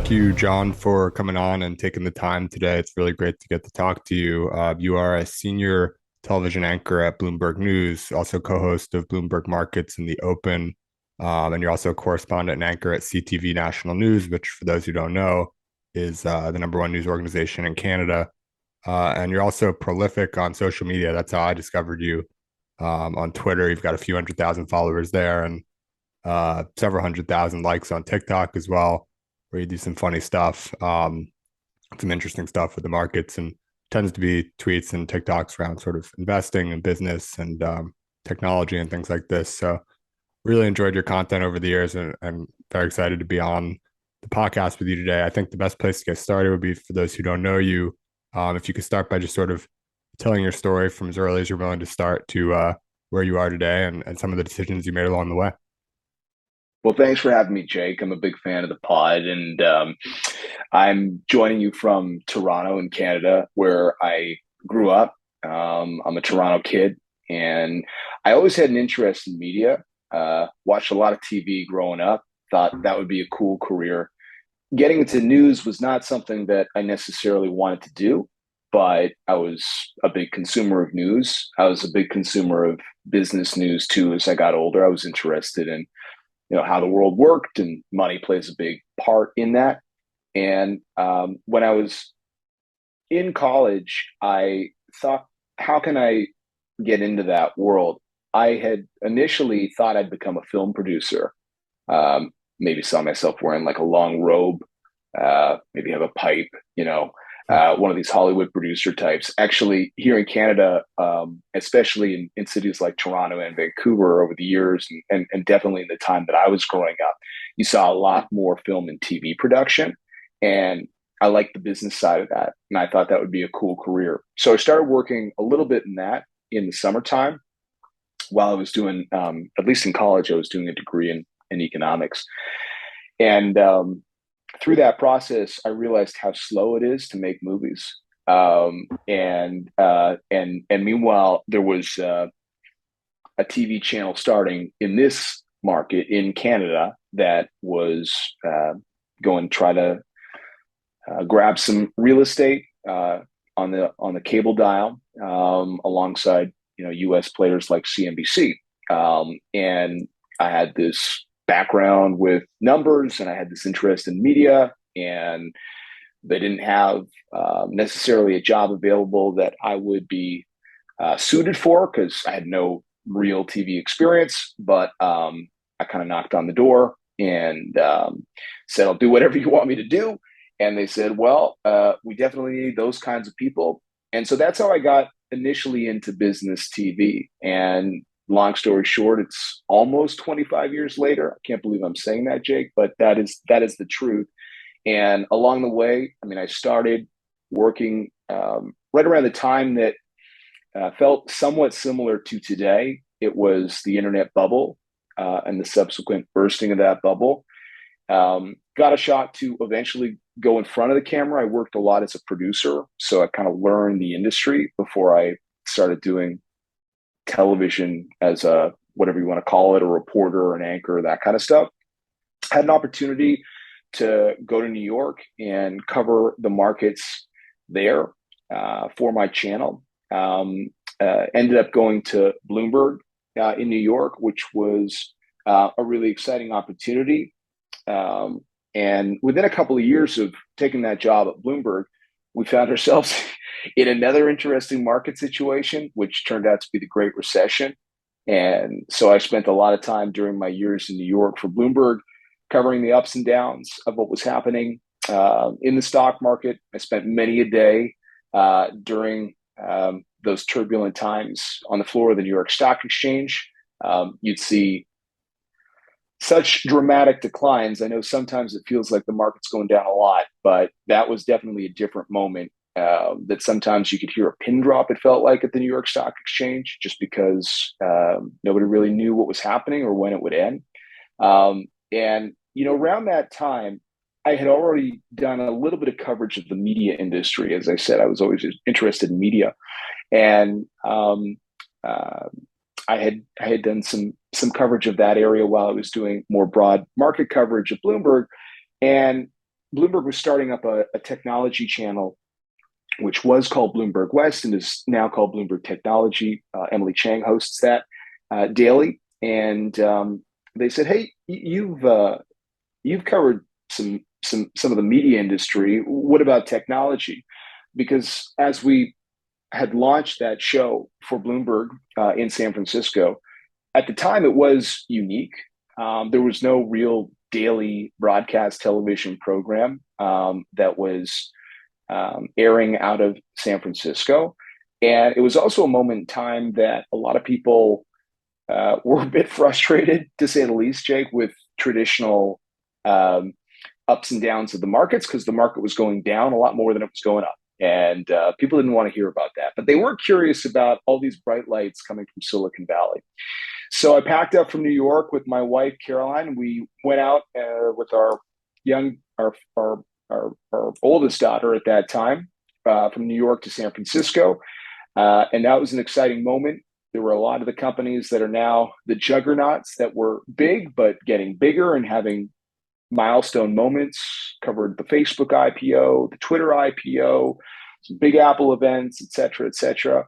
Thank you, John, for coming on and taking the time today. It's really great to get to talk to you. You are a senior television anchor at Bloomberg News, also co-host of Bloomberg Markets in the Open, and you're also a correspondent and anchor at CTV National News, which, for those who don't know, is the number one news organization in Canada. And you're also prolific on social media. That's how I discovered you on Twitter. You've got a few 100,000 followers there, and several 100,000 likes on TikTok as well, where you do some funny stuff, some interesting stuff with the markets, and tends to be tweets and TikToks around sort of investing and business and technology and things like this. So really enjoyed your content over the years, and I'm very excited to be on the podcast with you today. I think the best place to get started would be for those who don't know you. If you could start by just sort of telling your story from as early as you're willing to start to where you are today and some of the decisions you made along the way. Well, thanks for having me, Jake. I'm a big fan of the pod, and I'm joining you from Toronto in Canada, where I grew up. I'm a Toronto kid, and I always had an interest in media. Watched a lot of TV growing up. Thought that would be a cool career. Getting into news was not something that I necessarily wanted to do, but I was a big consumer of news. I was a big consumer of business news too. As I got older, I was interested in how the world worked, and money plays a big part in that. And when I was in college, I thought, how can I get into that world? I had initially thought I'd become a film producer. Maybe saw myself wearing like a long robe, maybe have a pipe, one of these Hollywood producer types. Actually, here in Canada, especially in cities like Toronto and Vancouver over the years, and definitely in the time that I was growing up, you saw a lot more film and TV production. And I liked the business side of that. And I thought that would be a cool career. So I started working a little bit in that in the summertime while I was doing, at least in college, I was doing a degree in economics. And through that process, I realized how slow it is to make movies. And meanwhile, there was a TV channel starting in this market in Canada that was going to try to grab some real estate on the cable dial, alongside U.S. players like CNBC. And I had this background with numbers, and I had this interest in media, and they didn't have necessarily a job available that I would be suited for, because I had no real TV experience. But I kind of knocked on the door and said, I'll do whatever you want me to do. And they said, well, we definitely need those kinds of people. And so that's how I got initially into business TV. And long story short, it's almost 25 years later. I can't believe I'm saying that, Jake, but that is the truth. And along the way, I mean, I started working right around the time that felt somewhat similar to today. It was the internet bubble and the subsequent bursting of that bubble. Got a shot to eventually go in front of the camera. I worked a lot as a producer, so I kind of learned the industry before I started doing television as a, whatever you want to call it, a reporter, an anchor, that kind of stuff. Had an opportunity to go to New York and cover the markets there for my channel. Ended up going to Bloomberg in New York, which was a really exciting opportunity. And within a couple of years of taking that job at Bloomberg, we found ourselves in another interesting market situation, which turned out to be the Great Recession. And so I spent a lot of time during my years in New York for Bloomberg covering the ups and downs of what was happening in the stock market. I spent many a day during those turbulent times on the floor of the New York Stock Exchange. You'd see such dramatic declines. I know sometimes it feels like the market's going down a lot, but that was definitely a different moment. That sometimes you could hear a pin drop, it felt like, at the New York Stock Exchange, just because nobody really knew what was happening or when it would end. And around that time, I had already done a little bit of coverage of the media industry. As I said, I was always interested in media, and I had done some coverage of that area while I was doing more broad market coverage at Bloomberg. And Bloomberg was starting up a technology channel, which was called Bloomberg West and is now called Bloomberg Technology. Emily Chang hosts that daily, and they said, "Hey, you've covered some of the media industry. What about technology?" Because as we had launched that show for Bloomberg in San Francisco, at the time it was unique. There was no real daily broadcast television program that was airing out of San Francisco. And it was also a moment in time that a lot of people were a bit frustrated, to say the least, Jake, with traditional um, ups and downs of the markets because the market was going down a lot more than it was going up. And people didn't want to hear about that. But they weren't curious about all these bright lights coming from Silicon Valley. So I packed up from New York with my wife, Caroline. We went out with our young, our oldest daughter at that time from New York to San Francisco. And that was an exciting moment. There were a lot of the companies that are now the juggernauts that were big, but getting bigger and having milestone moments. Covered the Facebook IPO, the Twitter IPO, some big Apple events, et cetera, et cetera.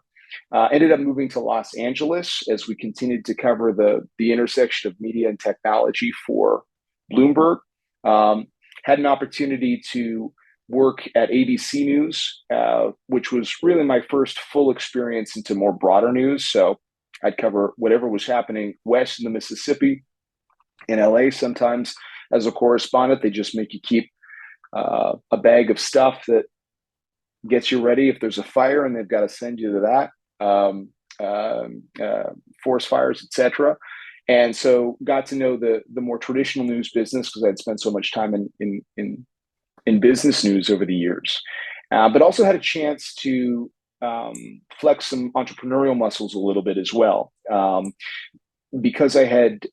Ended up moving to Los Angeles as we continued to cover the intersection of media and technology for Bloomberg. Had an opportunity to work at ABC News, which was really my first full experience into more broader news. So I'd cover whatever was happening west in the Mississippi, in LA. Sometimes as a correspondent, they just make you keep a bag of stuff that gets you ready if there's a fire, and they've got to send you to that. Forest fires, etc. And so got to know the more traditional news business because I'd spent so much time in business news over the years, but also had a chance to flex some entrepreneurial muscles a little bit as well, because I had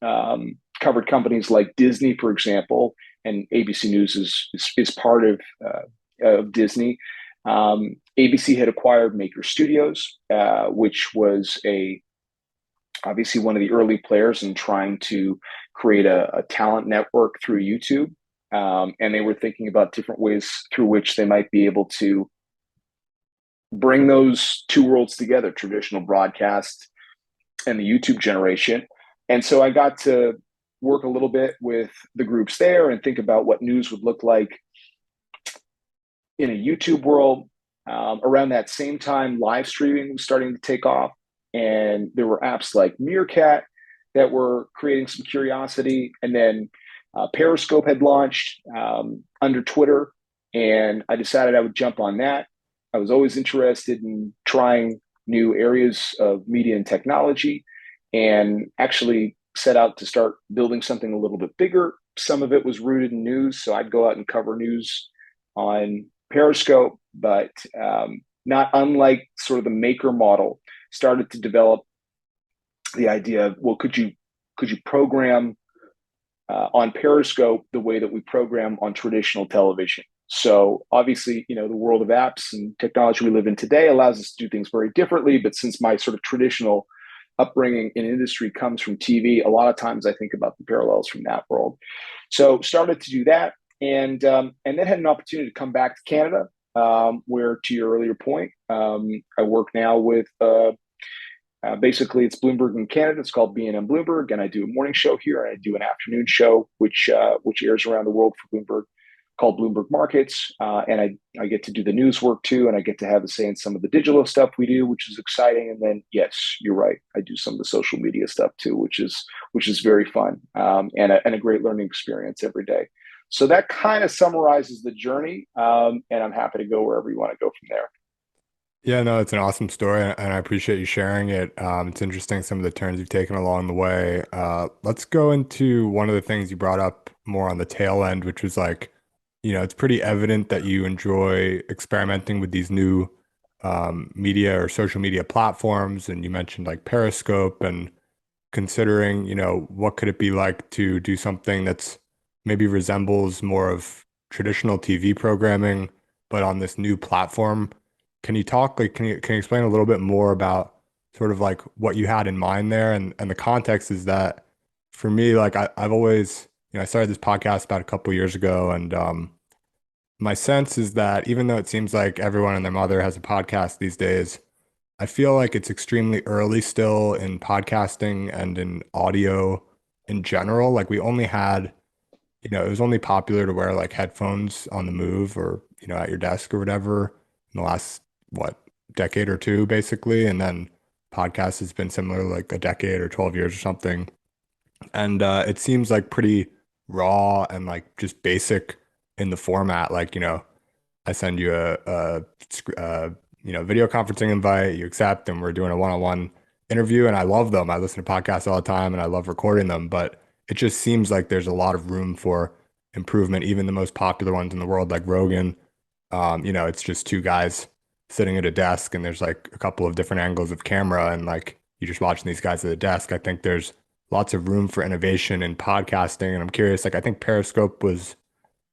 covered companies like Disney, for example, and ABC News is part of Disney. ABC had acquired Maker Studios, which was obviously one of the early players in trying to create a talent network through YouTube. And they were thinking about different ways through which they might be able to bring those two worlds together, traditional broadcast and the YouTube generation. And so I got to work a little bit with the groups there and think about what news would look like in a YouTube world. Around that same time, live streaming was starting to take off, and there were apps like Meerkat that were creating some curiosity. And then Periscope had launched under Twitter, and I decided I would jump on that. I was always interested in trying new areas of media and technology, and actually set out to start building something a little bit bigger. Some of it was rooted in news, so I'd go out and cover news on Periscope, but not unlike sort of the maker model, started to develop the idea of, well, could you program on Periscope the way that we program on traditional television? So obviously, the world of apps and technology we live in today allows us to do things very differently. But since my sort of traditional upbringing in industry comes from TV, a lot of times I think about the parallels from that world. So started to do that, and then had an opportunity to come back to Canada, where, to your earlier point, I work now with basically it's Bloomberg in Canada. It's called B&M Bloomberg, and I do a morning show here, and I do an afternoon show which airs around the world for Bloomberg, called Bloomberg Markets, and I get to do the news work too, and I get to have a say in some of the digital stuff we do, which is exciting. And then, yes, you're right, I do some of the social media stuff too, which is very fun, and a great learning experience every day. So that kind of summarizes the journey, and I'm happy to go wherever you want to go from there. Yeah, no, it's an awesome story, and I appreciate you sharing it. It's interesting some of the turns you've taken along the way. Let's go into one of the things you brought up more on the tail end, which was like, it's pretty evident that you enjoy experimenting with these new media or social media platforms, and you mentioned like Periscope and considering, what could it be like to do something that's maybe resembles more of traditional TV programming, but on this new platform. Can you talk, like, can you explain a little bit more about sort of like what you had in mind there? And the context is that for me, like I've always, I started this podcast about a couple years ago, and My sense is that even though it seems like everyone and their mother has a podcast these days, I feel like it's extremely early still in podcasting and in audio in general. Like we only had, it was only popular to wear like headphones on the move or, at your desk or whatever in the last, what, decade or two, basically. And then podcast has been similar, like a decade or 12 years or something. And it seems like pretty raw and like just basic in the format. Like, I send you a video conferencing invite, you accept, and we're doing a one-on-one interview. And I love them. I listen to podcasts all the time and I love recording them, but it just seems like there's a lot of room for improvement. Even the most popular ones in the world, like Rogan, it's just two guys sitting at a desk and there's like a couple of different angles of camera and like you're just watching these guys at a desk. I think there's lots of room for innovation in podcasting. And I'm curious, like I think Periscope was,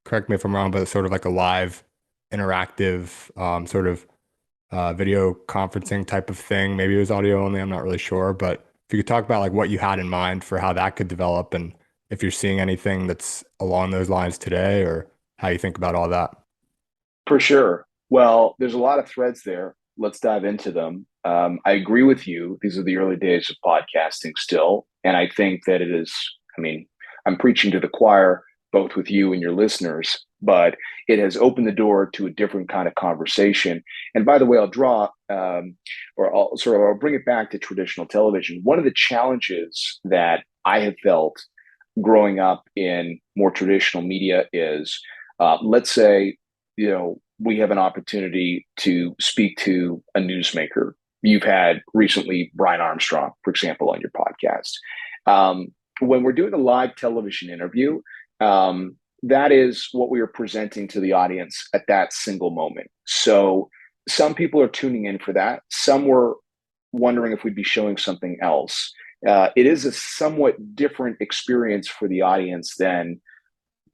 correct me if I'm wrong, but it's sort of like a live interactive sort of video conferencing type of thing. Maybe it was audio only, I'm not really sure. But if you could talk about like what you had in mind for how that could develop and if you're seeing anything that's along those lines today or how you think about all that. For sure. Well, there's a lot of threads there. Let's dive into them. I agree with you. These are the early days of podcasting still. And I think that it is, I mean, I'm preaching to the choir, both with you and your listeners, but it has opened the door to a different kind of conversation. And by the way, I'll draw, I'll bring it back to traditional television. One of the challenges that I have felt growing up in more traditional media is, let's say, we have an opportunity to speak to a newsmaker. You've had recently Brian Armstrong, for example, on your podcast. When we're doing a live television interview, that is what we are presenting to the audience at that single moment. So some people are tuning in for that. Some were wondering if we'd be showing something else. It is a somewhat different experience for the audience than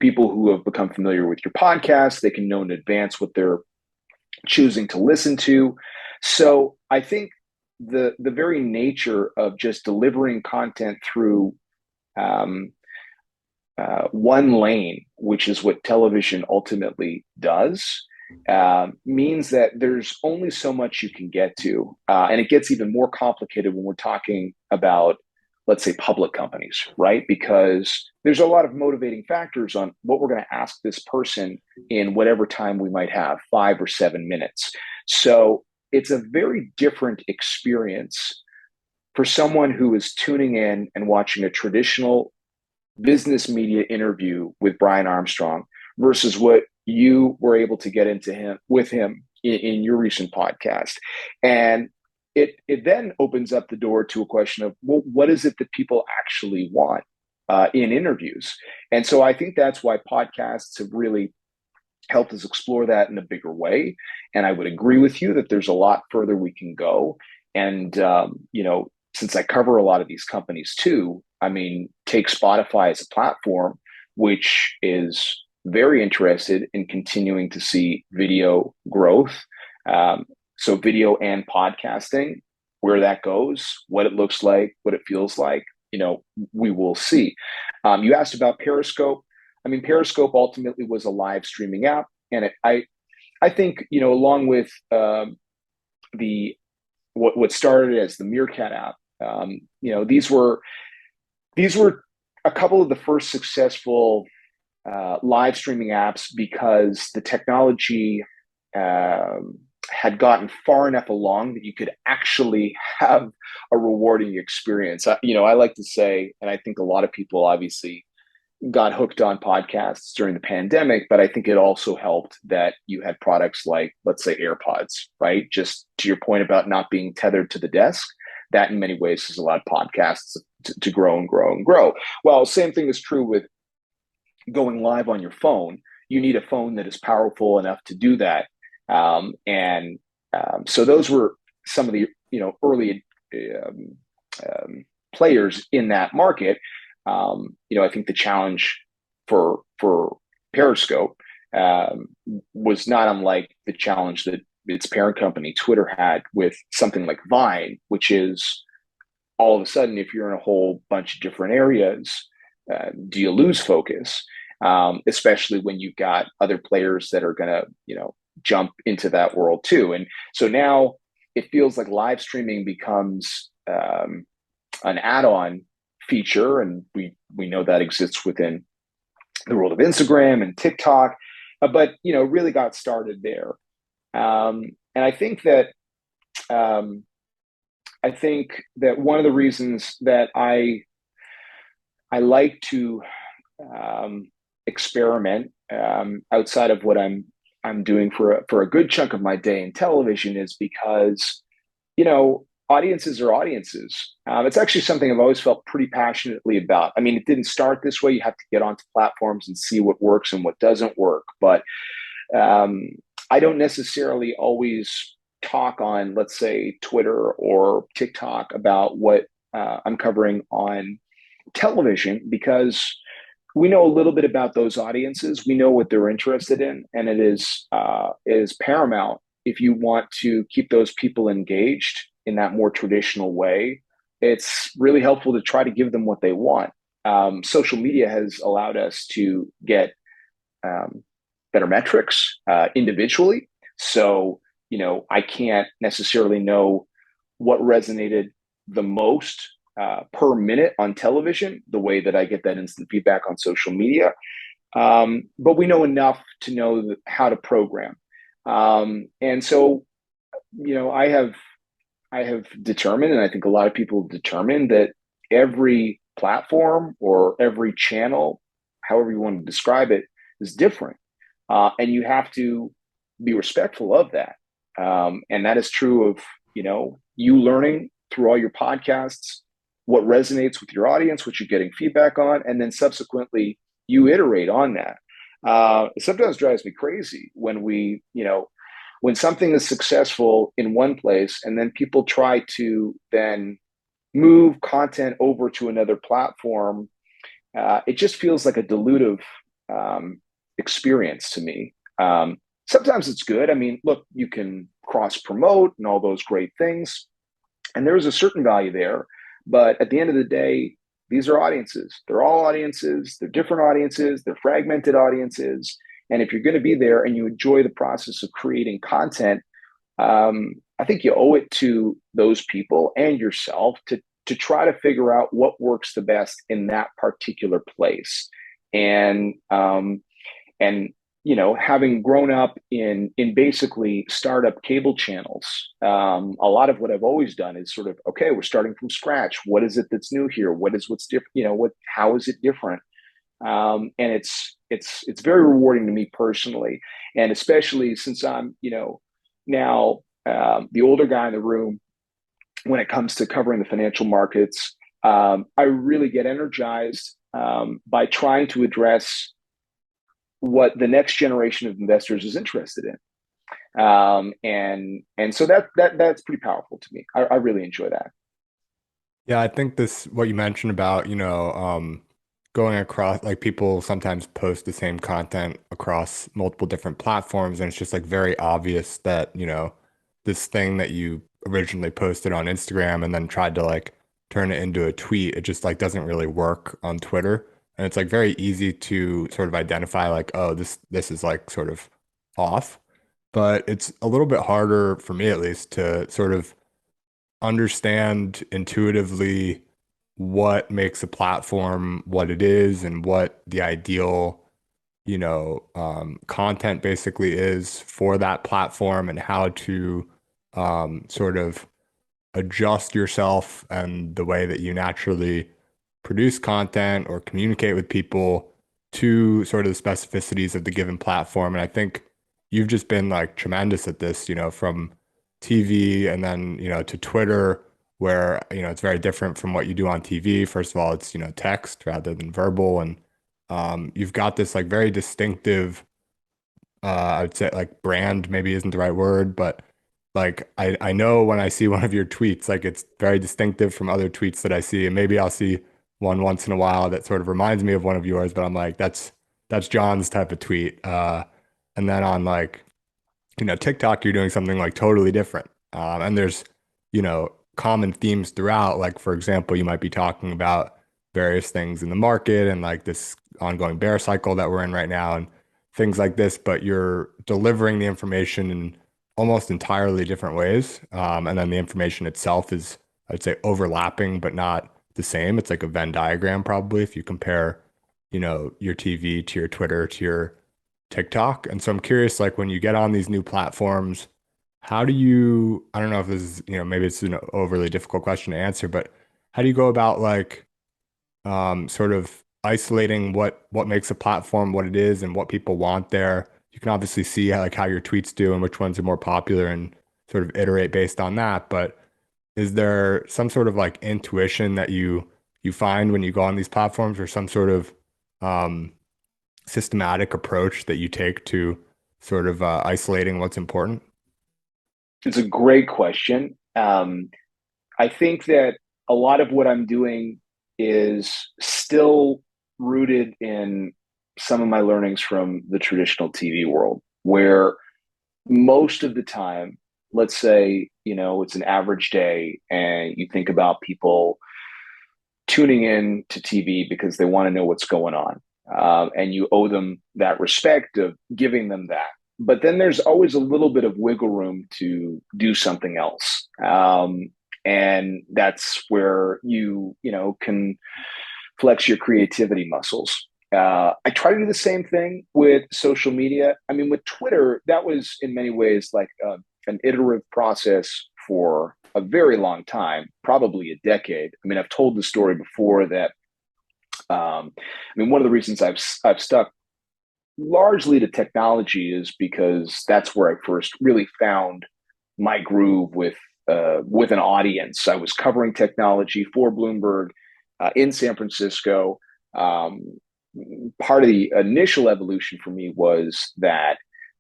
people who have become familiar with your podcast. They can know in advance what they're choosing to listen to. So I think the very nature of just delivering content through one lane, which is what television ultimately does, means that there's only so much you can get to. And it gets even more complicated when we're talking about, let's say, public companies, right? Because there's a lot of motivating factors on what we're going to ask this person in whatever time we might have, 5 or 7 minutes. So it's a very different experience for someone who is tuning in and watching a traditional business media interview with Brian Armstrong versus what you were able to get into him with him in your recent podcast. And it then opens up the door to a question of, well, what is it that people actually want in interviews? And so I think that's why podcasts have really helped us explore that in a bigger way. And I would agree with you that there's a lot further we can go. And since I cover a lot of these companies too, I mean, take Spotify as a platform, which is very interested in continuing to see video growth. So video and podcasting, where that goes, what it looks like, what it feels like, we will see. You asked about Periscope. I mean, Periscope ultimately was a live streaming app, and I think along with the what started as the Meerkat app, these were a couple of the first successful live streaming apps because the technology had gotten far enough along that you could actually have a rewarding experience. I like to say, and I think a lot of people obviously got hooked on podcasts during the pandemic, but I think it also helped that you had products like, let's say, AirPods, right? Just to your point about not being tethered to the desk, that in many ways has allowed podcasts to grow and grow and grow. Well, same thing is true with going live on your phone. You need a phone that is powerful enough to do that. So those were some of the early players in that market. I think the challenge for Periscope was not unlike the challenge that its parent company Twitter had with something like Vine, which is all of a sudden, if you're in a whole bunch of different areas, do you lose focus? especially when you've got other players that are going to, jump into that world too. And so now it feels like live streaming becomes an add-on feature, and we know that exists within the world of Instagram and TikTok, but really got started there. And um, I think that one of the reasons that I like to experiment outside of what I'm doing for a good chunk of my day in television is because audiences are audiences. It's actually something I've always felt pretty passionately about. I mean, it didn't start this way. You have to get onto platforms and see what works and what doesn't work. But um, I don't necessarily always talk on, let's say, Twitter or TikTok about what I'm covering on television because we know a little bit about those audiences. We know what they're interested in, and it is paramount if you want to keep those people engaged in that more traditional way. It's really helpful to try to give them what they want. Social media has allowed us to get um, better metrics individually. So, I can't necessarily know what resonated the most per minute on television, the way that I get that instant feedback on social media. But we know enough to know how to program. And so, I have determined, and I think a lot of people determine that every platform or every channel, however you want to describe it, is different. And you have to be respectful of that. And that is true of, you learning through all your podcasts, what resonates with your audience, what you're getting feedback on, and then subsequently you iterate on that. It sometimes drives me crazy when something is successful in one place and then people try to then move content over to another platform. It just feels like a dilutive um, experience to me. Sometimes it's good. I mean, look, you can cross promote and all those great things, and there is a certain value there. But at the end of the day, these are audiences. They're all audiences. They're different audiences. They're fragmented audiences. And if you're going to be there and you enjoy the process of creating content, I think you owe it to those people and yourself to try to figure out what works the best in that particular place. And having grown up in basically startup cable channels, a lot of what I've always done is sort of, okay, we're starting from scratch. What is it that's new here? What's different? How is it different? And it's very rewarding to me personally, and especially since I'm now the older guy in the room when it comes to covering the financial markets. I really get energized by trying to address what the next generation of investors is interested in, and so that's pretty powerful to me. I really enjoy that. Yeah, I think this what you mentioned about, going across like people sometimes post the same content across multiple different platforms and it's just like very obvious that, this thing that you originally posted on Instagram and then tried to like turn it into a tweet, it just like doesn't really work on Twitter. And it's like very easy to sort of identify like, oh, this is like sort of off. But it's a little bit harder for me at least to sort of understand intuitively what makes a platform what it is and what the ideal, content basically is for that platform and how to sort of adjust yourself and the way that you naturally produce content or communicate with people to sort of the specificities of the given platform. And I think you've just been like tremendous at this, from TV and then, to Twitter, where, it's very different from what you do on TV. First of all, it's, text rather than verbal. And you've got this like very distinctive, I would say like brand maybe isn't the right word, but like I know when I see one of your tweets, like it's very distinctive from other tweets that I see, and maybe I'll see one once in a while that sort of reminds me of one of yours, but I'm like, that's John's type of tweet. And then on like, TikTok, you're doing something like totally different. And there's, common themes throughout. Like for example, you might be talking about various things in the market and like this ongoing bear cycle that we're in right now and things like this, but you're delivering the information in almost entirely different ways. And then the information itself is, I'd say, overlapping, but not the same. It's like a Venn diagram, probably, if you compare, your TV to your Twitter to your TikTok. And so I'm curious, like when you get on these new platforms, how do you, I don't know if this is, maybe it's an overly difficult question to answer, but how do you go about like sort of isolating what makes a platform what it is and what people want there? You can obviously see how your tweets do and which ones are more popular and sort of iterate based on that. But is there some sort of like intuition that you find when you go on these platforms or some sort of um, systematic approach that you take to sort of isolating what's important? It's a great question. I think that a lot of what I'm doing is still rooted in some of my learnings from the traditional TV world, where most of the time, let's say, it's an average day and you think about people tuning in to TV because they want to know what's going on. And you owe them that respect of giving them that. But then there's always a little bit of wiggle room to do something else. And that's where can flex your creativity muscles. I try to do the same thing with social media. I mean, with Twitter, that was in many ways like an iterative process for a very long time, probably a decade. I mean, I've told the story before that. One of the reasons I've stuck largely to technology is because that's where I first really found my groove with an audience. I was covering technology for Bloomberg in San Francisco. Part of the initial evolution for me was that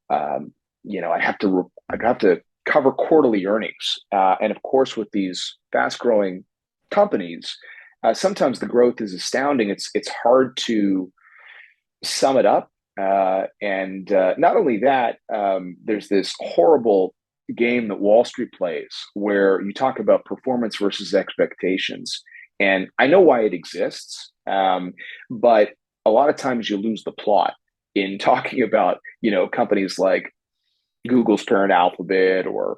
I'd have to cover quarterly earnings, and of course, with these fast growing companies, sometimes the growth is astounding. It's hard to sum it up, and not only that, there's this horrible game that Wall Street plays where you talk about performance versus expectations. And I know why it exists, but a lot of times you lose the plot in talking about, companies like Google's parent Alphabet or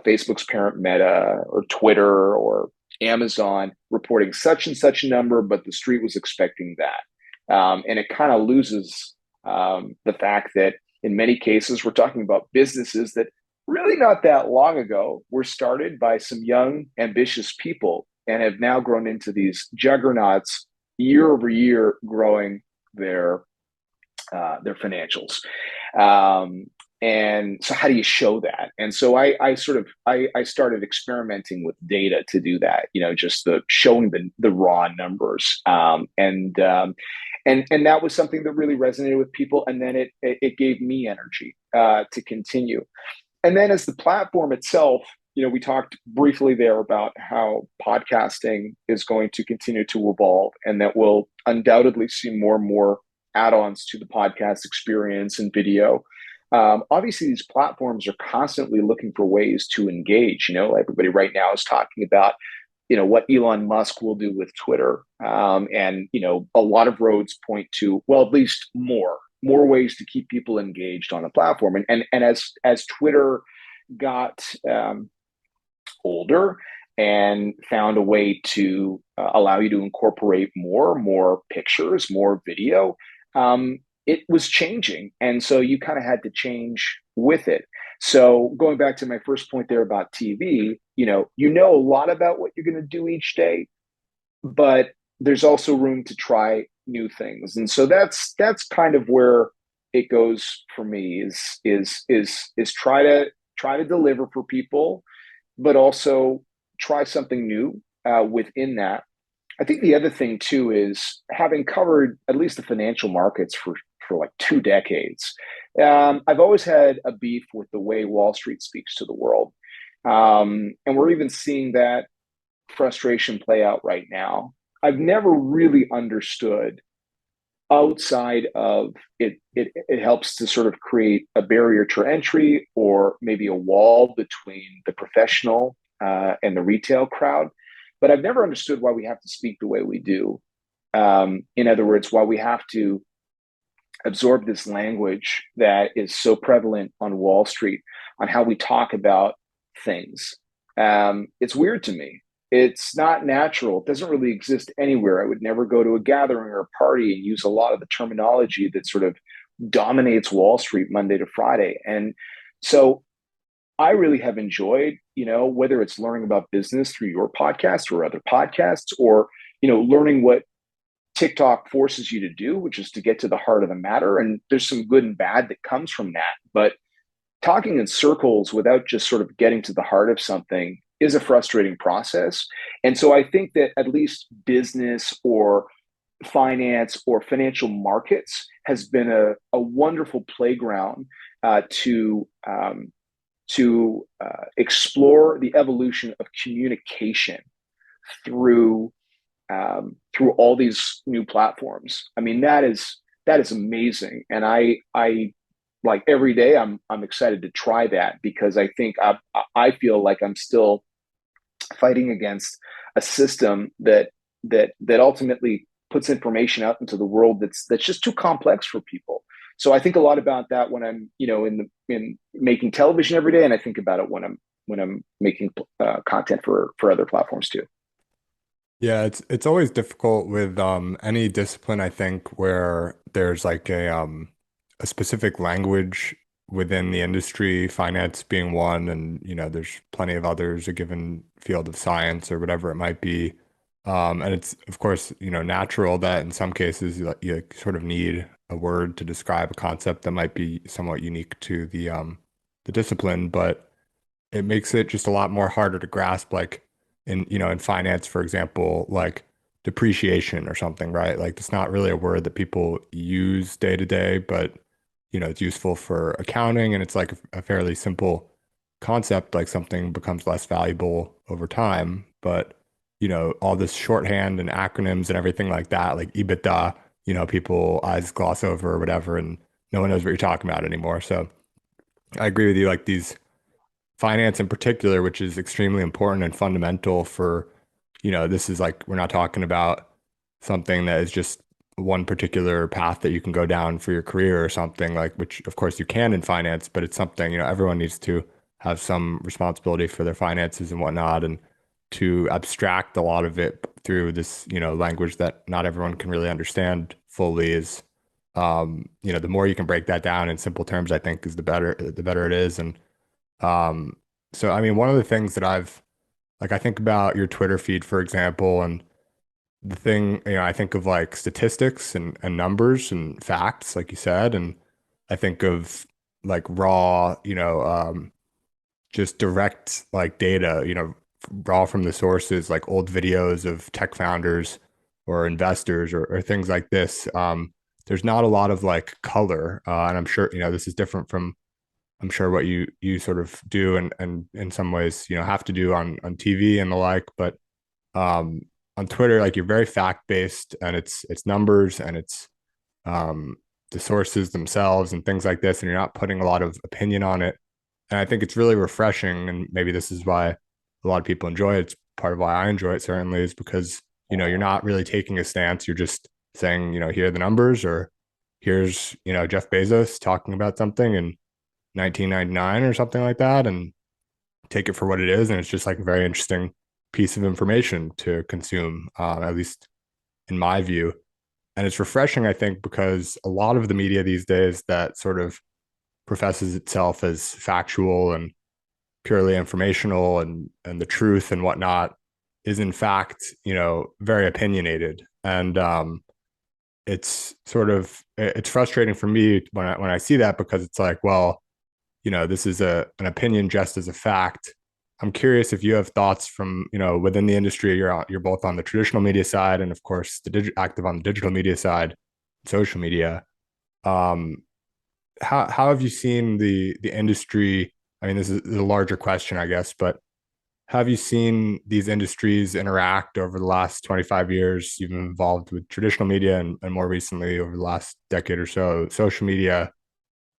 Facebook's parent Meta or Twitter or Amazon reporting such and such a number, but the street was expecting that. And it kind of loses the fact that in many cases, we're talking about businesses that really not that long ago were started by some young, ambitious people and have now grown into these juggernauts year over year, growing their financials. And so how do you show that? And so I started experimenting with data to do that, just the showing the raw numbers. And that was something that really resonated with people. And then it gave me energy to continue. And then as the platform itself, we talked briefly there about how podcasting is going to continue to evolve and that we'll undoubtedly see more and more add-ons to the podcast experience and video. Obviously, these platforms are constantly looking for ways to engage. Everybody right now is talking about, what Elon Musk will do with Twitter. And a lot of roads point to, well, at least more ways to keep people engaged on the platform. And as Twitter got older and found a way to allow you to incorporate more pictures, more video, it was changing. And so you kind of had to change with it. So going back to my first point there about TV, a lot about what you're going to do each day, but there's also room to try new things. And so that's kind of where it goes for me is try to deliver for people, but also try something new within that. I think the other thing too is having covered at least the financial markets for like 2 decades. I've always had a beef with the way Wall Street speaks to the world. And we're even seeing that frustration play out right now. I've never really understood outside of it, it helps to sort of create a barrier to entry or maybe a wall between the professional and the retail crowd. But I've never understood why we have to speak the way we do. In other words, while we have to absorb this language that is so prevalent on Wall Street on how we talk about things, it's weird to me. It's not natural. It doesn't really exist anywhere. I would never go to a gathering or a party and use a lot of the terminology that sort of dominates Wall Street Monday to Friday. And so I really have enjoyed, whether it's learning about business through your podcast or other podcasts, or, learning what TikTok forces you to do, which is to get to the heart of the matter. And there's some good and bad that comes from that. But talking in circles without just sort of getting to the heart of something is a frustrating process. And so I think that at least business or finance or financial markets has been a wonderful playground to explore the evolution of communication through through all these new platforms. I mean, that is amazing, and I like every day I'm excited to try that because I think I feel like I'm still fighting against a system that ultimately puts information out into the world that's just too complex for people. So I think a lot about that when I'm in making television every day, and I think about it when I'm making content for other platforms too. Yeah, it's always difficult with any discipline, I think, where there's like a specific language within the industry, finance being one, and there's plenty of others, a given field of science or whatever it might be. And it's of course, natural that in some cases you sort of need a word to describe a concept that might be somewhat unique to the discipline, but it makes it just a lot more harder to grasp, like in finance, for example, like depreciation or something, right? Like it's not really a word that people use day to day, but it's useful for accounting, and it's like a fairly simple concept, like something becomes less valuable over time. But all this shorthand and acronyms and everything like that, like EBITDA, people eyes gloss over or whatever, and no one knows what you're talking about anymore. So I agree with you, like these finance in particular, which is extremely important and fundamental for, this is like, we're not talking about something that is just one particular path that you can go down for your career or something, like, which of course you can in finance, but it's something, everyone needs to have some responsibility for their finances and whatnot, and to abstract a lot of it through this, language that not everyone can really understand fully is, the more you can break that down in simple terms, I think is the better it is. And um, so, I mean, one of the things that I think about your Twitter feed, for example, and the thing, I think of like statistics and numbers and facts, like you said, and I think of like raw, just direct like data, raw from the sources, like old videos of tech founders or investors or things like this. There's not a lot of like color, and I'm sure, this is different from I'm sure what you sort of do and in some ways, have to do on TV and the like, but um on Twitter, like you're very fact based, and it's numbers, and it's um the sources themselves and things like this, and you're not putting a lot of opinion on it. And I think it's really refreshing, and maybe this is why a lot of people enjoy it. It's part of why I enjoy it, certainly, is because you're not really taking a stance. You're just saying, here are the numbers, or here's Jeff Bezos talking about something in 1999 or something like that, and take it for what it is. And it's just like a very interesting piece of information to consume, at least in my view. And it's refreshing, I think, because a lot of the media these days that sort of professes itself as factual and purely informational and the truth and whatnot is in fact, very opinionated. And it's frustrating for me when I see that, because it's like, well, this is an opinion just as a fact. I'm curious if you have thoughts from, within the industry. You're both on the traditional media side and of course active on the digital media side, social media. Um, how have you seen the industry? I mean, this is a larger question, I guess, but have you seen these industries interact over the last 25 years? You've been involved with traditional media and more recently over the last decade or so, social media.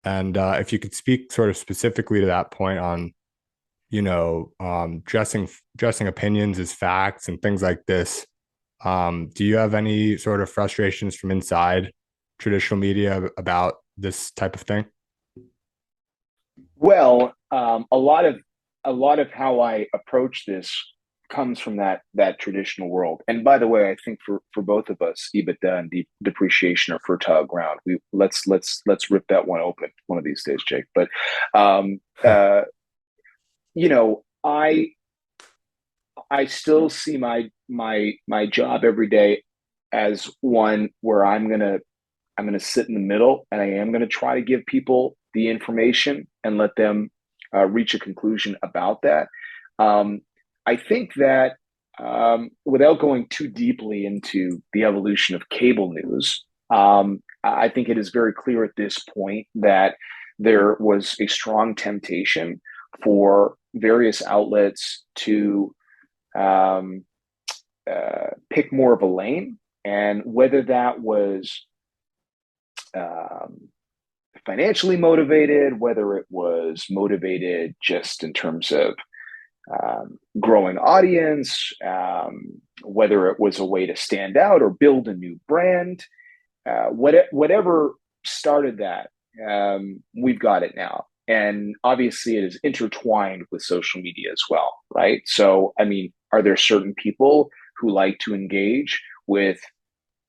And if you could speak sort of specifically to that point on, dressing opinions as facts and things like this, Do you have any sort of frustrations from inside traditional media about this type of thing? Well, a lot of how I approach this comes from that traditional world. And by the way, I think for both of us, EBITDA and depreciation are fertile ground. We let's rip that one open one of these days, Jake. But um, uh, I still see my job every day as one where I'm gonna sit in the middle, and I am gonna try to give people the information and let them reach a conclusion about that. Um, I think that without going too deeply into the evolution of cable news, I think it is very clear at this point that there was a strong temptation for various outlets to um, pick more of a lane, and whether that was um, financially motivated, whether it was motivated just in terms of growing audience, whether it was a way to stand out or build a new brand, whatever started that, we've got it now. And obviously, it is intertwined with social media as well, right? So, I mean, are there certain people who like to engage with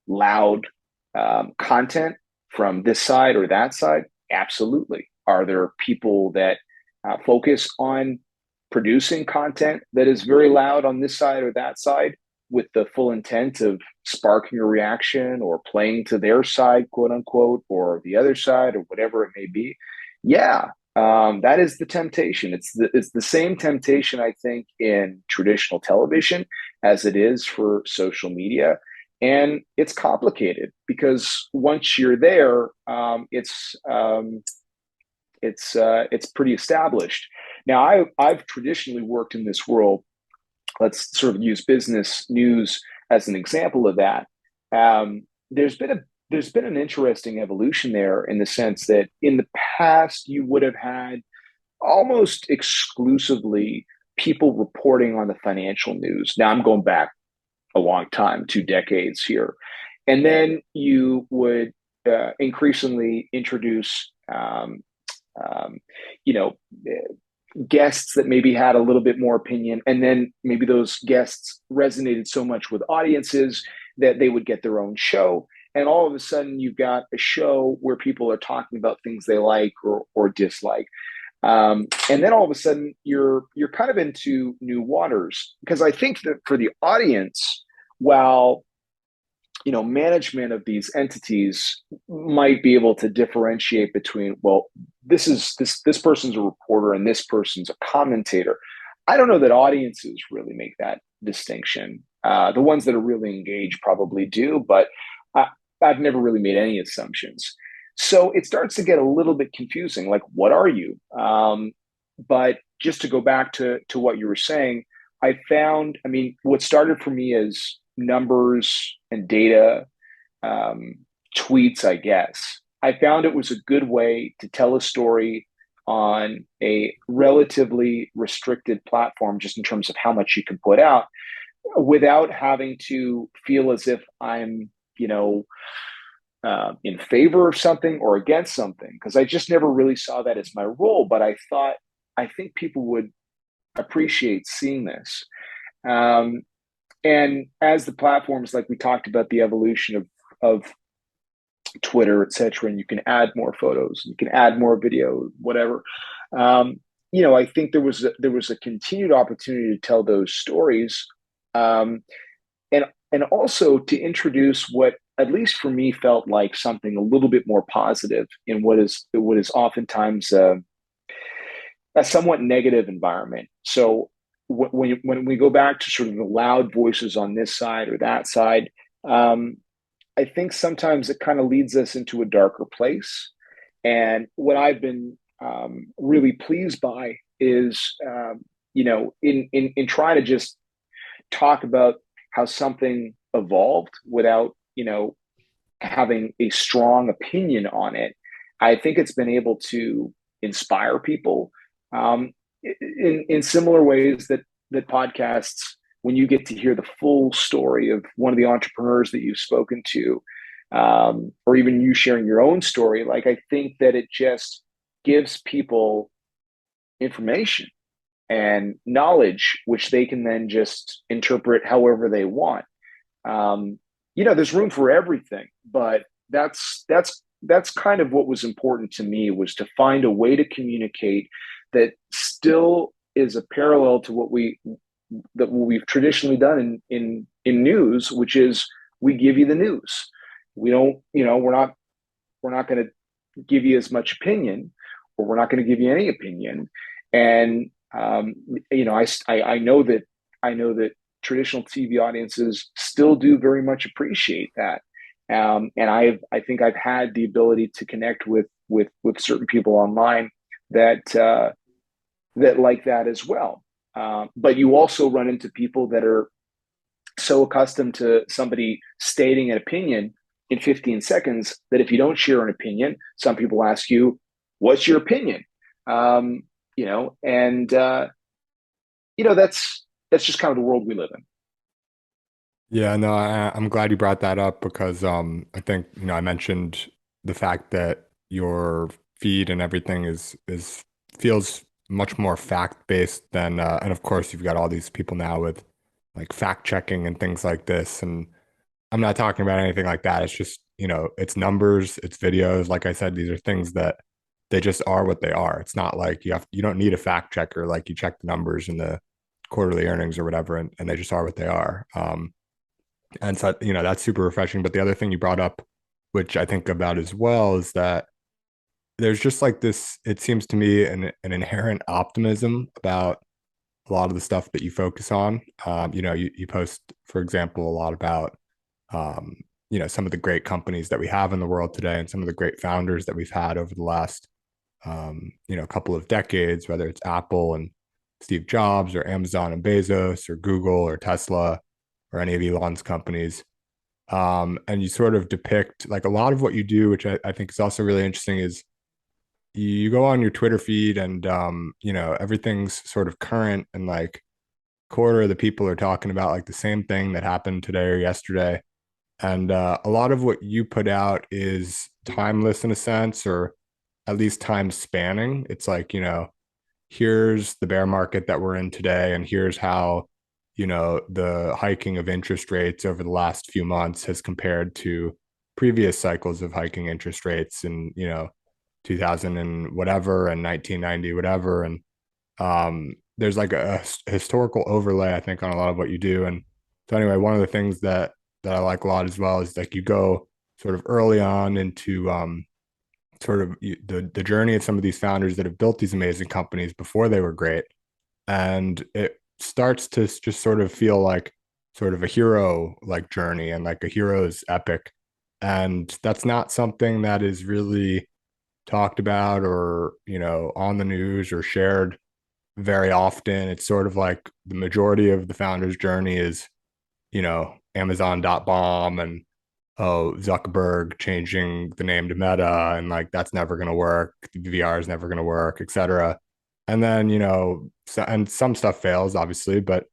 loud content from this side or that side? Absolutely. Are there people that focus on producing content that is very loud on this side or that side with the full intent of sparking a reaction or playing to their side, quote unquote, or the other side or whatever it may be? Yeah, that is the temptation. It's the same temptation, I think, in traditional television as it is for social media. And it's complicated because once you're there, it's pretty established. Now, I've traditionally worked in this world. Let's sort of use business news as an example of that. There's been an interesting evolution there in the sense that in the past you would have had almost exclusively people reporting on the financial news. Now I'm going back a long time, 2 decades here, and then you would increasingly introduce um, you know, guests that maybe had a little bit more opinion. And then maybe those guests resonated so much with audiences that they would get their own show. And all of a sudden, you've got a show where people are talking about things they like or dislike. And then all of a sudden, you're kind of into new waters because I think that for the audience, while management of these entities might be able to differentiate between, well, this person's a reporter and this person's a commentator. I don't know that audiences really make that distinction. The ones that are really engaged probably do, but I, I've never really made any assumptions. So it starts to get a little bit confusing. Like, what are you? But just to go back to what you were saying, I found, I mean, what started for me as numbers and data, um, tweets, I guess. I found it was a good way to tell a story on a relatively restricted platform, just in terms of how much you can put out without having to feel as if I'm, in favor of something or against something, because I just never really saw that as my role. But I think people would appreciate seeing this. Um, and as the platforms, like we talked about, the evolution of Twitter, et cetera, and you can add more photos, you can add more video, whatever. Um, I think there was a continued opportunity to tell those stories, um, and also to introduce what, at least for me, felt like something a little bit more positive in what is oftentimes a somewhat negative environment. So when we go back to sort of the loud voices on this side or that side, um, I think sometimes it kind of leads us into a darker place. And what I've been really pleased by is, in trying to just talk about how something evolved without, having a strong opinion on it. I think it's been able to inspire people, in similar ways that podcasts when you get to hear the full story of one of the entrepreneurs that you've spoken to, or even you sharing your own story, like I think that it just gives people information and knowledge, which they can then just interpret however they want. Um, there's room for everything, but that's kind of what was important to me, was to find a way to communicate that still is a parallel to what we've traditionally done in news, which is we give you the news. We don't, we're not going to give you as much opinion, or we're not going to give you any opinion. And I know that traditional TV audiences still do very much appreciate that. And I think I've had the ability to connect with certain people online that like that as well. But you also run into people that are so accustomed to somebody stating an opinion in 15 seconds that if you don't share an opinion, some people ask you, "What's your opinion?" Um, and that's just kind of the world we live in. Yeah, no, I'm glad you brought that up because I think, I mentioned the fact that your feed and everything is feels much more fact-based than and of course you've got all these people now with like fact checking and things like this. And I'm not talking about anything like that. It's just, it's numbers, it's videos. Like I said, these are things that they just are what they are. It's not like you don't need a fact checker, like you check the numbers and the quarterly earnings or whatever, and they just are what they are. And so, that's super refreshing. But the other thing you brought up, which I think about as well, is that there's just like this, it seems to me, an inherent optimism about a lot of the stuff that you focus on. You post, for example, a lot about, um, some of the great companies that we have in the world today and some of the great founders that we've had over the last, couple of decades, whether it's Apple and Steve Jobs or Amazon and Bezos or Google or Tesla or any of Elon's companies. And you sort of depict like a lot of what you do, which I think is also really interesting, is you go on your Twitter feed and everything's sort of current and like quarter of the people are talking about like the same thing that happened today or yesterday. And a lot of what you put out is timeless in a sense, or at least time spanning. It's like, here's the bear market that we're in today, and here's how, the hiking of interest rates over the last few months has compared to previous cycles of hiking interest rates in, 2000 and whatever and 1990 whatever. And there's like a historical overlay, I think, on a lot of what you do. And so anyway, one of the things that I like a lot as well is like you go sort of early on into sort of the journey of some of these founders that have built these amazing companies before they were great, and it starts to just sort of feel like sort of a hero like journey and like a hero's epic. And that's not something that is really talked about or on the news or shared very often. It's sort of like the majority of the founder's journey is Amazon dot bomb and Zuckerberg changing the name to Meta, and like that's never going to work. VR is never going to work, etc. And then and some stuff fails, obviously, but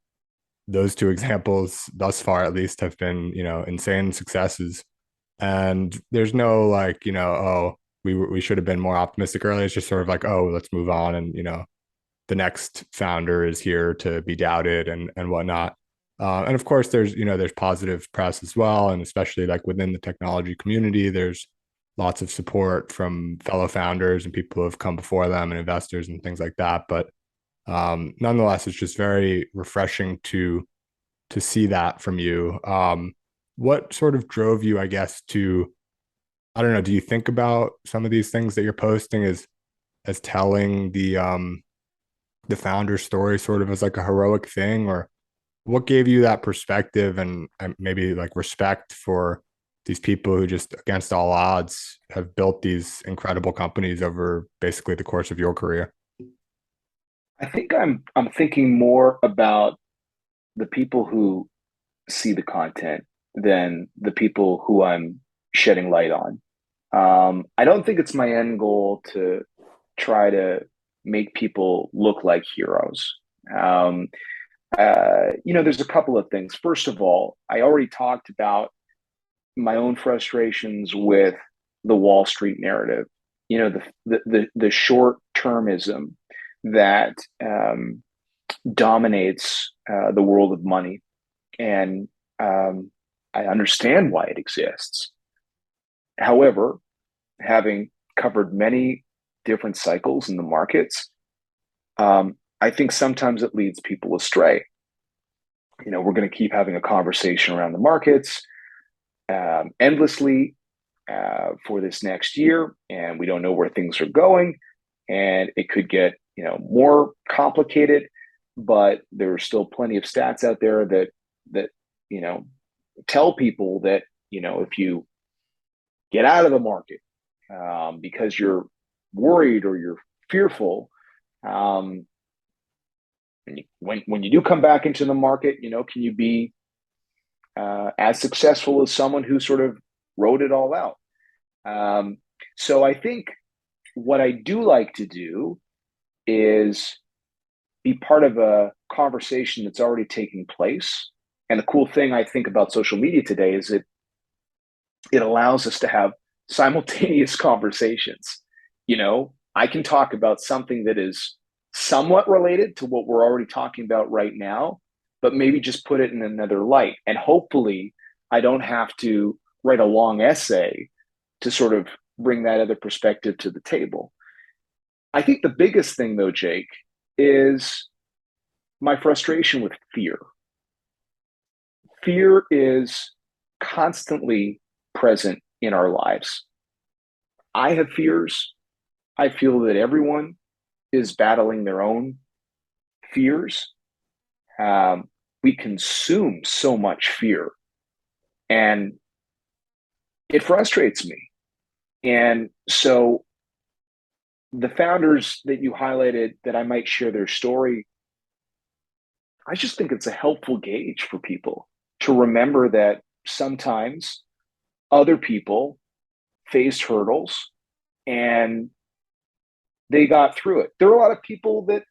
those two examples thus far, at least, have been insane successes. And there's no like oh, we should have been more optimistic earlier. It's just sort of like, oh, let's move on, and the next founder is here to be doubted and whatnot. And of course, there's positive press as well, and especially like within the technology community, there's lots of support from fellow founders and people who have come before them and investors and things like that. But nonetheless, it's just very refreshing to see that from you. What sort of drove you, I guess, to I don't know? Do you think about some of these things that you're posting as telling the founder story sort of as like a heroic thing, or what gave you that perspective and maybe like respect for these people who just against all odds have built these incredible companies over basically the course of your career? I think I'm thinking more about the people who see the content than the people who I'm shedding light on. I don't think it's my end goal to try to make people look like heroes. Um, There's a couple of things. First of all, I already talked about my own frustrations with the Wall Street narrative. The short termism that dominates the world of money, and I understand why it exists. However, having covered many different cycles in the markets, I think sometimes it leads people astray. We're going to keep having a conversation around the markets endlessly for this next year, and we don't know where things are going, and it could get more complicated. But there are still plenty of stats out there that tell people that if you get out of the market because you're worried or you're fearful, um, when you do come back into the market, can you be as successful as someone who sort of wrote it all out? So I think what I do like to do is be part of a conversation that's already taking place. And the cool thing I think about social media today is it allows us to have simultaneous conversations. I can talk about something that is somewhat related to what we're already talking about right now, but maybe just put it in another light. And hopefully, I don't have to write a long essay to sort of bring that other perspective to the table. I think the biggest thing, though, Jake, is my frustration with fear. Fear is constantly present in our lives. I have fears. I feel that everyone is battling their own fears. We consume so much fear, and it frustrates me. And so, the founders that you highlighted that I might share their story, I just think it's a helpful gauge for people to remember that sometimes other people faced hurdles and they got through it. There are a lot of people that,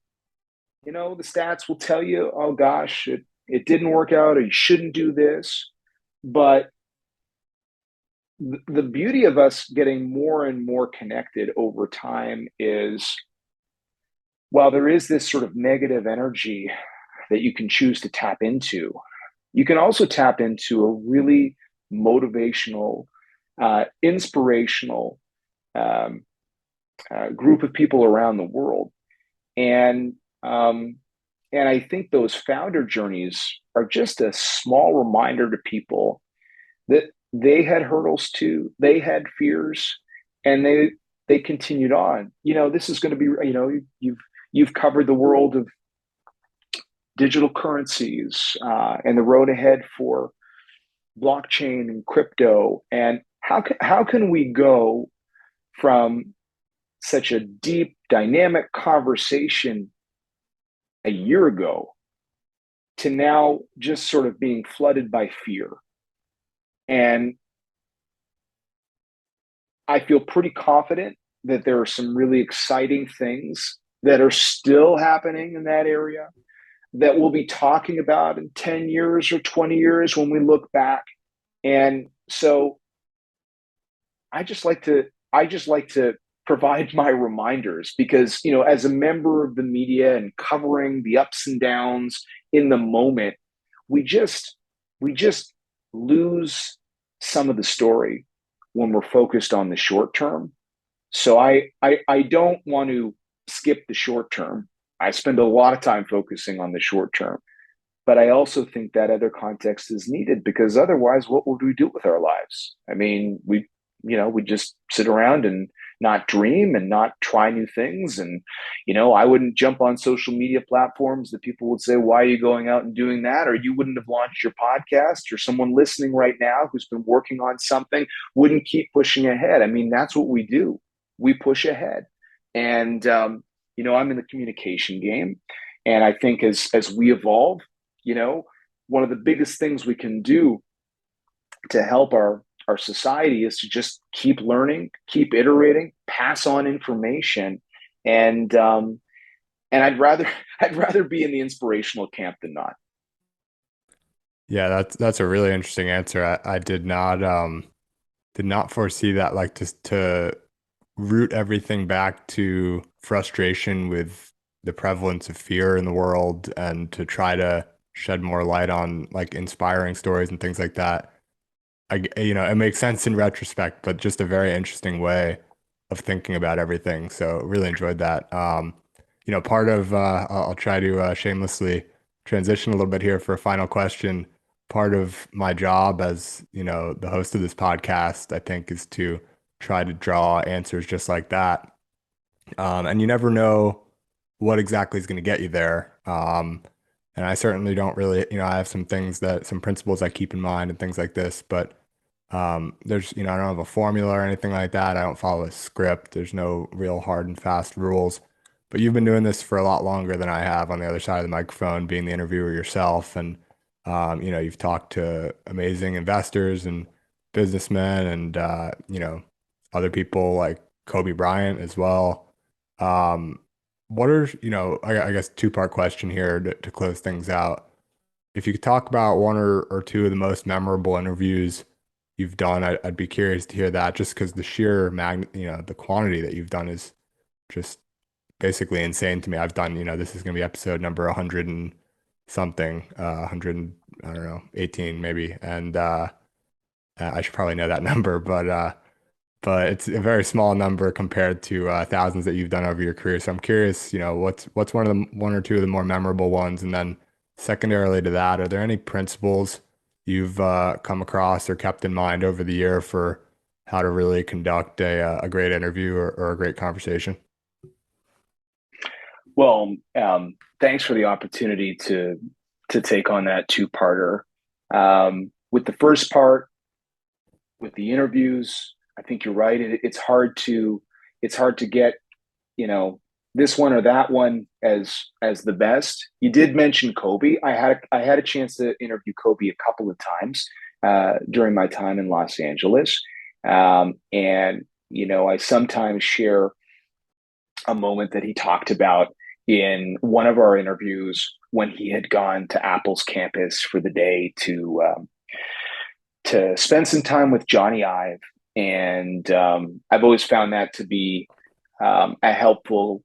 the stats will tell you, oh gosh, it didn't work out, or you shouldn't do this. But the beauty of us getting more and more connected over time is, while there is this sort of negative energy that you can choose to tap into, you can also tap into a really motivational, inspirational group of people around the world. And and I think those founder journeys are just a small reminder to people that they had hurdles too, they had fears, and they continued on. This is going to be, you've covered the world of digital currencies and the road ahead for blockchain and crypto, and how can we go from such a deep dynamic conversation a year ago to now just sort of being flooded by fear. And I feel pretty confident that there are some really exciting things that are still happening in that area that we'll be talking about in 10 years or 20 years when we look back. And so I just like to provide my reminders because, as a member of the media and covering the ups and downs in the moment, we just lose some of the story when we're focused on the short term. So I don't want to skip the short term. I spend a lot of time focusing on the short term, but I also think that other context is needed because otherwise, what would we do with our lives? I mean, we just sit around and not dream and not try new things. And, I wouldn't jump on social media platforms that people would say, why are you going out and doing that? Or you wouldn't have launched your podcast, or someone listening right now who's been working on something wouldn't keep pushing ahead. I mean, that's what we do. We push ahead. And, I'm in the communication game. And I think as we evolve, one of the biggest things we can do to help our society is to just keep learning, keep iterating, pass on information, and And I'd rather be in the inspirational camp than not. Yeah, that's a really interesting answer. I did not foresee that, like, to root everything back to frustration with the prevalence of fear in the world and to try to shed more light on like inspiring stories and things like that. It makes sense in retrospect, but just a very interesting way of thinking about everything. So really enjoyed that. Part of I'll try to shamelessly transition a little bit here for a final question. Part of my job as, the host of this podcast, I think, is to try to draw answers just like that. And you never know what exactly is going to get you there. And I certainly don't really, I have some principles I keep in mind and things like this, but I don't have a formula or anything like that. I don't follow a script. There's no real hard and fast rules. But you've been doing this for a lot longer than I have on the other side of the microphone, being the interviewer yourself. And, you've talked to amazing investors and businessmen and, other people like Kobe Bryant as well. Um, what are, I guess two-part question here to close things out. If you could talk about one or two of the most memorable interviews you've done, I'd be curious to hear that just because the sheer the quantity that you've done is just basically insane to me. I've done, this is going to be episode number 100 and something, 100, I don't know, 18 maybe. And I should probably know that number, but it's a very small number compared to thousands that you've done over your career. So I'm curious, what's one or two of the more memorable ones, and then secondarily to that, are there any principles you've come across or kept in mind over the year for how to really conduct a great interview or a great conversation? Well, thanks for the opportunity to take on that two-parter. With the first part, with the interviews, I think you're right. It's hard to get, you know, this one or that one as the best. You did mention Kobe. I had a chance to interview Kobe a couple of times during my time in Los Angeles, and I sometimes share a moment that he talked about in one of our interviews when he had gone to Apple's campus for the day to spend some time with Johnny Ive. And I've always found that to be a helpful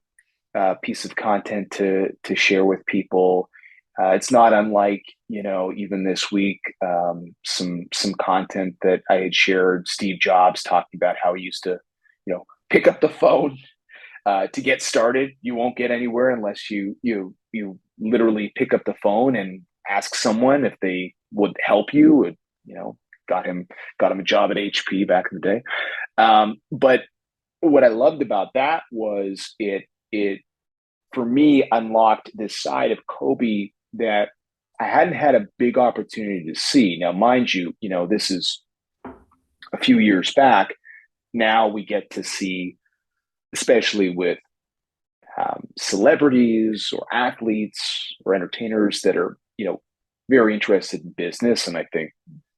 piece of content to share with people. It's not unlike, even this week, some content that I had shared. Steve Jobs talking about how he used to, pick up the phone to get started. You won't get anywhere unless you literally pick up the phone and ask someone if they would help you. And, got him a job at HP back in the day. But what I loved about that was it for me unlocked this side of Kobe that I hadn't had a big opportunity to see. Now, mind you, this is a few years back. Now we get to see, especially with celebrities or athletes or entertainers that are, very interested in business, and I think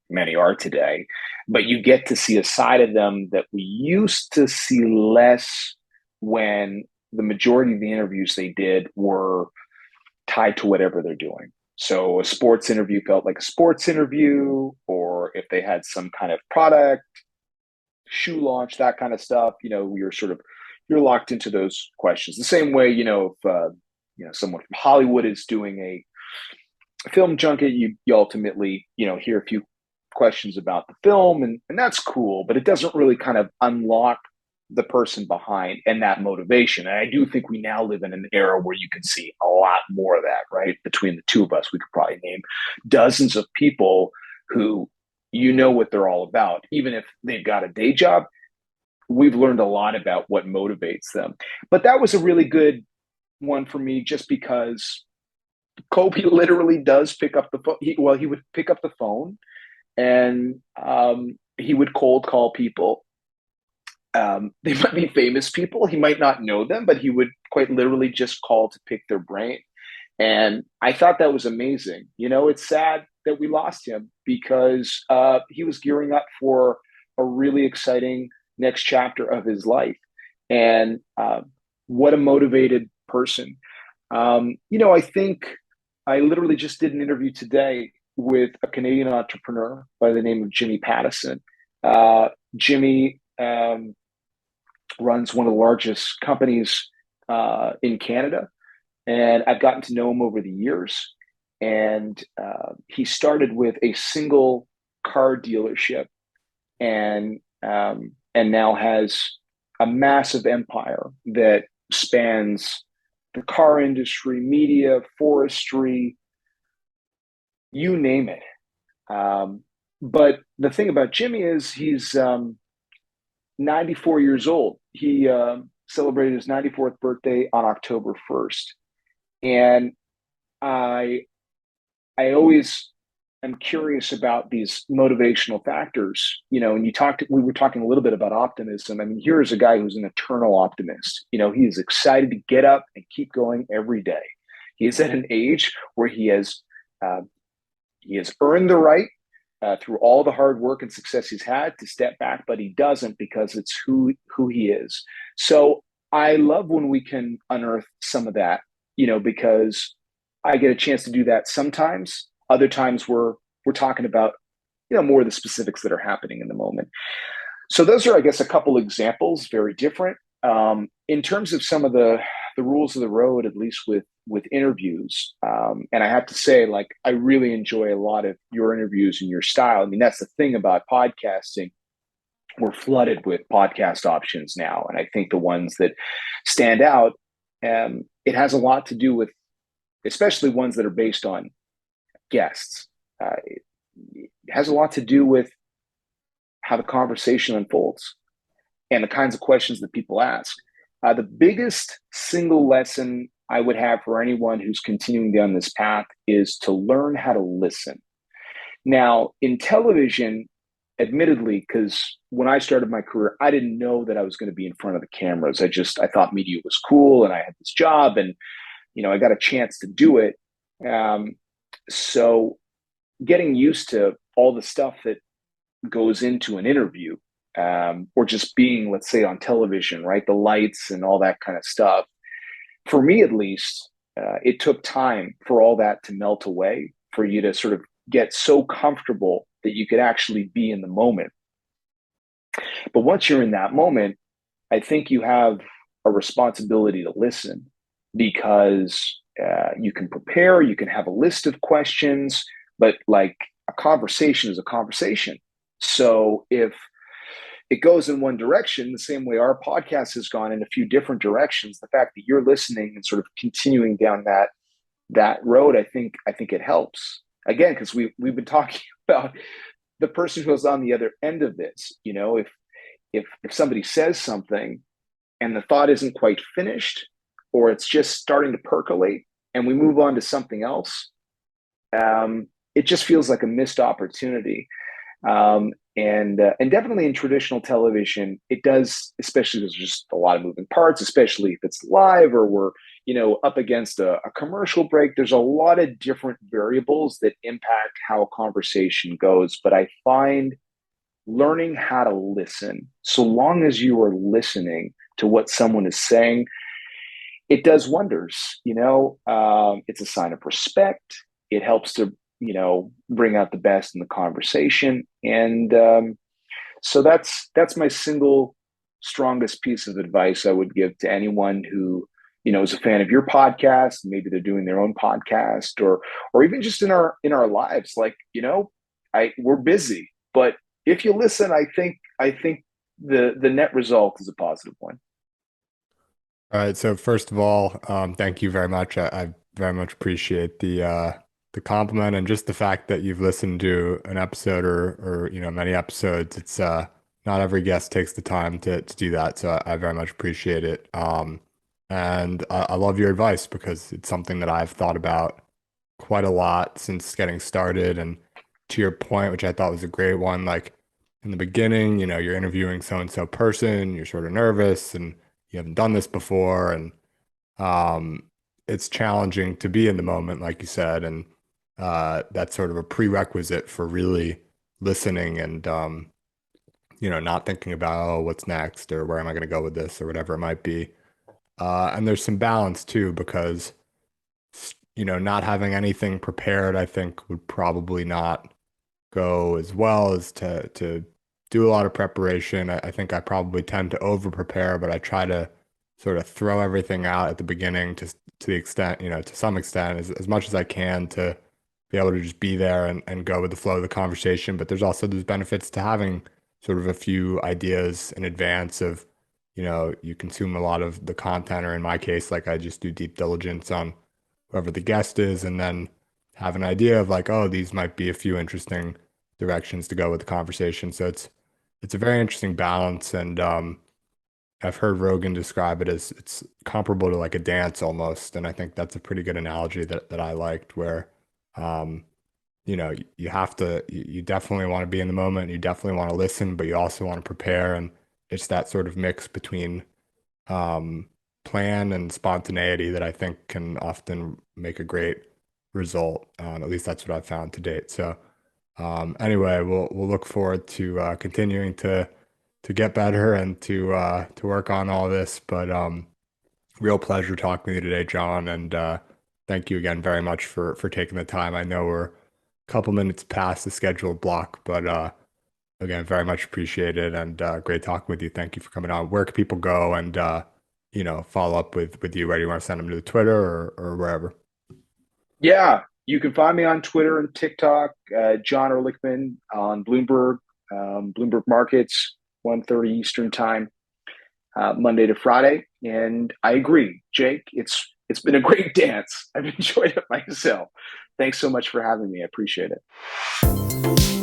many are today. But you get to see a side of them that we used to see less when the majority of the interviews they did were tied to whatever they're doing. So a sports interview felt like a sports interview, or if they had some kind of product, shoe launch, that kind of stuff, you're locked into those questions. The same way, if someone from Hollywood is doing a film junket, you ultimately, hear a few questions about the film, and that's cool, but it doesn't really kind of unlock the person behind and that motivation. And I do think we now live in an era where you can see a lot more of that, right? Between the two of us, we could probably name dozens of people who what they're all about. Even if they've got a day job, we've learned a lot about what motivates them. But that was a really good one for me just because Kobe literally does pick up the phone. He would pick up the phone and he would cold call people. They might be famous people. He might not know them, but he would quite literally just call to pick their brain. And I thought that was amazing. It's sad that we lost him because he was gearing up for a really exciting next chapter of his life. And what a motivated person. I think I literally just did an interview today with a Canadian entrepreneur by the name of Jimmy Pattison. Jimmy runs one of the largest companies in Canada, and I've gotten to know him over the years. And he started with a single car dealership, and now has a massive empire that spans the car industry, media, forestry, you name it. But the thing about Jimmy is he's 94 years old. He celebrated his 94th birthday on October 1st. And I I always am curious about these motivational factors, and we were talking a little bit about optimism. I mean, here is a guy who's an eternal optimist. He is excited to get up and keep going every day. He is at an age where uh, he has earned the right through all the hard work and success he's had to step back, but he doesn't because it's who he is. So I love when we can unearth some of that, because I get a chance to do that sometimes. Other times we're talking about more of the specifics that are happening in the moment. So those are, I guess, a couple examples, very different. In terms of some of the rules of the road, at least with interviews, and I have to say, like, I really enjoy a lot of your interviews and your style. I mean, that's the thing about podcasting. We're flooded with podcast options now, and I think the ones that stand out, it has a lot to do with, especially ones that are based on guests. It has a lot to do with how the conversation unfolds and the kinds of questions that people ask. The biggest single lesson I would have for anyone who's continuing down this path is to learn how to listen. Now, in television, admittedly, because when I started my career, I didn't know that I was going to be in front of the cameras. I thought media was cool, and I had this job, and I got a chance to do it. So getting used to all the stuff that goes into an interview, or just being, let's say, on television, right? The lights and all that kind of stuff. For me, at least, it took time for all that to melt away, for you to sort of get so comfortable that you could actually be in the moment. But once you're in that moment, I think you have a responsibility to listen, because you can prepare, you can have a list of questions, but like, a conversation is a conversation. So if it goes in one direction, the same way our podcast has gone in a few different directions, the fact that you're listening and sort of continuing down that road, I think it helps. Again, because we've been talking about the person who's on the other end of this. If somebody says something and the thought isn't quite finished, or it's just starting to percolate, and we move on to something else, it just feels like a missed opportunity. And definitely in traditional television, it does, especially there's just a lot of moving parts, especially if it's live or we're up against a commercial break. There's a lot of different variables that impact how a conversation goes. But I find learning how to listen, so long as you are listening to what someone is saying, it does wonders. It's a sign of respect. It helps to bring out the best in the conversation. And so that's my single strongest piece of advice I would give to anyone who is a fan of your podcast. Maybe they're doing their own podcast, or even just in our lives. Like, we're busy, but if you listen, I think the net result is a positive one. All right. So first of all, thank you very much. I very much appreciate the compliment, and just the fact that you've listened to an episode, or many episodes. It's not every guest takes the time to do that. So I very much appreciate it. And I love your advice, because it's something that I've thought about quite a lot since getting started. And to your point, which I thought was a great one, like, in the beginning, you're interviewing so and so person, you're sort of nervous and you haven't done this before, and um, it's challenging to be in the moment, like you said, and that's sort of a prerequisite for really listening, and not thinking about, oh, what's next, or where am I going to go with this, or whatever it might be. And there's some balance too, because not having anything prepared, I think would probably not go as well as to do a lot of preparation. I think I probably tend to over prepare, but I try to sort of throw everything out at the beginning to the extent, to some extent, as much as I can to be able to just be there and go with the flow of the conversation. But there's also those benefits to having sort of a few ideas in advance of, you consume a lot of the content, or in my case, like I just do deep diligence on whoever the guest is, and then have an idea of like, oh, these might be a few interesting directions to go with the conversation. So it's a very interesting balance, and I've heard Rogan describe it as it's comparable to like a dance almost, and I think that's a pretty good analogy that I liked, where um, you have to, you definitely want to be in the moment, you definitely want to listen, but you also want to prepare, and it's that sort of mix between um, plan and spontaneity that I think can often make a great result. At least that's what I've found to date. So anyway, we'll look forward to continuing to get better and to work on all this. But real pleasure talking to you today, John, and thank you again very much for taking the time. I know we're a couple minutes past the scheduled block, but again, very much appreciated, and great talking with you. Thank you for coming on. Where can people go and follow up with you? Where do you want to send them, to the Twitter or wherever? Yeah, you can find me on Twitter and TikTok, John Erlichman on Bloomberg, Bloomberg Markets, 1:30 Eastern Time, Monday to Friday. And I agree, Jake. It's been a great dance. I've enjoyed it myself. Thanks so much for having me. I appreciate it.